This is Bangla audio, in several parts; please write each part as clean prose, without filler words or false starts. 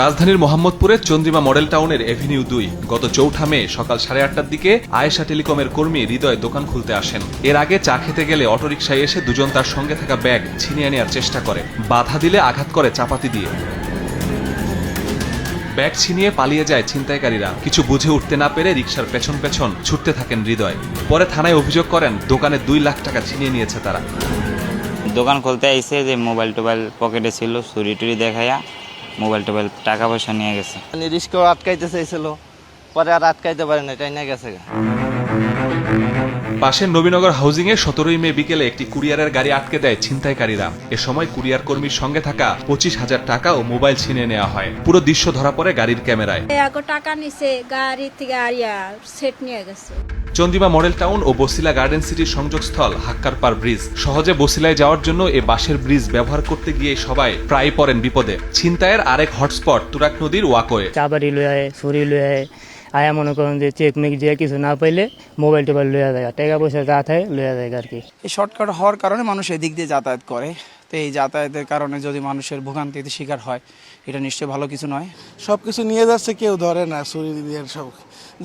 রাজধানীর মোহাম্মদপুরের চন্দ্রিমা মডেল টাউনের এভিনিউ 2 গত 4 মে সকাল 8:30টার দিকে আয়েশা টেলিকমের কর্মী হৃদয় দোকান খুলতে আসেন। এর আগে চা খেতে গেলে অটোরিকশায় এসে দুজন তার সঙ্গে থাকা ব্যাগ ছিনিয়ে নেওয়ার চেষ্টা করে, বাধা দিলে আঘাত করে চাপাতি দিয়ে। ব্যাগ ছিনিয়ে পালিয়ে যায় ছিনতাইকারীরা। কিছু বুঝে উঠতে না পেরে রিকশার পেছন পেছন ছুটতে থাকেন হৃদয়। পরে থানায় অভিযোগ করেন দোকানে 2 লাখ টাকা ছিনিয়ে নিয়েছে তারা। দোকান খুলতে আইসে যে মোবাইল টোবাইল পকেটে ছিল, চুরি টুরি দেখাইয়া মোবাইল টোবাইল টাকা পয়সা নিয়ে গেছে। রিস্কও আটকাইতে চাইছিল, পরে আর আটকাইতে পারে না, এটাই নিয়ে গেছে। পাশের নবীনগর হাউজিং এ 17 মে বিকেলে একটি কুরিয়ারের গাড়ি আটকে দেয় ছিনতাইকারীরা। এ সময় কুরিয়ার কর্মীর সঙ্গে থাকা 25,000 টাকা ও মোবাইল ছিনিয়ে নেওয়া হয়। পুরো দৃশ্য ধরা পড়ে গাড়ির ক্যামেরায়। টাকা নিছে, গাড়ি থেকে আরিয়া সেট নিয়ে গেছে। চন্দ্রিমা মডেল টাউন ও বসিলা গার্ডেন সিটির সংযোগস্থল হাক্কারপার ব্রিজ। সহজে বসিলায় যাওয়ার জন্য এ বাঁশের ব্রিজ ব্যবহার করতে গিয়ে সবাই প্রায় পড়েন বিপদে। ছিনতাইয়ের আরেক হটস্পট তুরাগ নদীর ওয়াকওয়ে। চাবারি লয়ে ছুরি লয়ে আয়া মনে করেন যে চেক মেক যে কিছু না পাইলে মোবাইল টোবাইল লইয়া যায়, টাকা পয়সা যা থাকে লইয়া যায় আর কি। এই শর্টকাট হওয়ার কারণে মানুষ এদিক দিয়ে যাতায়াত করে। তো এই যাতায়াতের কারণে যদি মানুষের ভোগান্তিতে শিকার হয়, এটা নিশ্চয়ই ভালো কিছু নয়। সব কিছু নিয়ে যাচ্ছে, কেউ ধরে না, ছুরি দিয়ে সব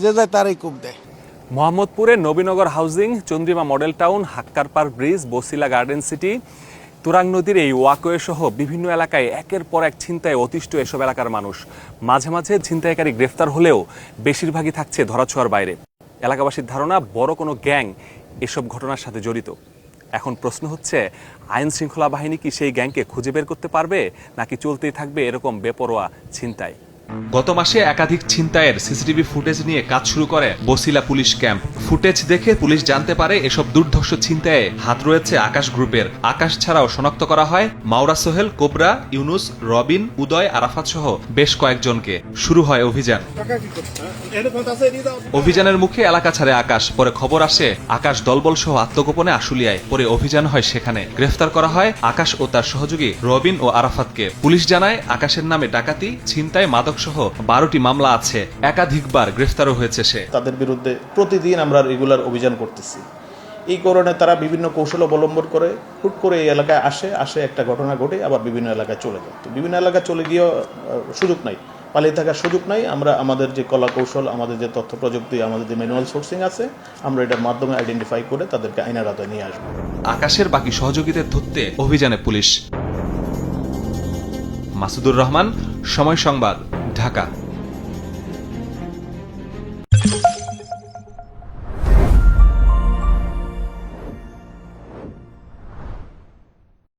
যে যায় তারই কূপ দেয়। মোহাম্মদপুরের Nabinagar housing, Chandrima model town, Hakkarpar bridge, Basila garden city, Turag নদীর এই ওয়াকওয়ে সহ বিভিন্ন এলাকায় একের পর এক ছিনতাই অতিষ্ঠ এসব এলাকার মানুষ। মাঝে মাঝে ছিনতাইকারী গ্রেফতার হলেও বেশিরভাগই থাকছে ধরাছোঁয়ার বাইরে। এলাকাবাসীর ধারণা বড় কোনো গ্যাং এসব ঘটনার সাথে জড়িত। এখন প্রশ্ন হচ্ছে, আইন শৃঙ্খলা বাহিনী কি সেই গ্যাংকে খুঁজে বের করতে পারবে, নাকি চলতেই থাকবে এরকম বেপরোয়া ছিনতাই? গত মাসে একাধিক ছিনতাইয়ের সিসিটিভি ফুটেজ নিয়ে কাজ শুরু করে বসিলা পুলিশ ক্যাম্প। ফুটেজ দেখে পুলিশ জানতে পারে এসব দুর্ধর্ষ ছিনতাইয়ে হাত রয়েছে আকাশ গ্রুপের। আকাশ ছাড়াও শনাক্ত করা হয় মাওরা সোহেল, কোবরা, ইউনুস, রবিন, উদয়, আরাফাত সহ বেশ কয়েকজনকে। শুরু হয় অভিযান। অভিযানের মুখে এলাকা ছাড়ে আকাশ। পরে খবর আসে আকাশ দলবল সহ আত্মগোপনে আশুলিয়ায়। পরে অভিযান হয় সেখানে। গ্রেফতার করা হয় আকাশ ও তার সহযোগী রবিন ও আরাফাতকে। পুলিশ জানায় আকাশের নামে ডাকাতি, ছিনতাই, মাদক সহ 12টি মামলা আছে। একাধিকবার গ্রেফতারও হয়েছে সে। তাদের বিরুদ্ধে প্রতিদিন আমরা রেগুলার অভিযান করতেছি। এই কারণে তারা বিভিন্ন কৌশল অবলম্বন করে হুট করে এই এলাকায় আসে একটা ঘটনা ঘটে আবার বিভিন্ন এলাকায় চলে যায়। তো বিভিন্ন এলাকায় চলে গিয়েও সুযোগ নাই, পালিয়ে থাকার সুযোগ নাই। আমরা আমাদের যে কলা কৌশল, আমাদের যে তথ্য প্রযুক্তি, আমাদের যে ম্যানুয়াল সোর্সিং আছে, আমরা এটার মাধ্যমে আইডেন্টিফাই করে তাদেরকে আইনের আওতায় নিয়ে আসবো। আকাশের বাকি সহযোগীদের ধরতে অভিযানে পুলিশ। মাসুদুর রহমান, সময় সংবাদ, ঢাকা।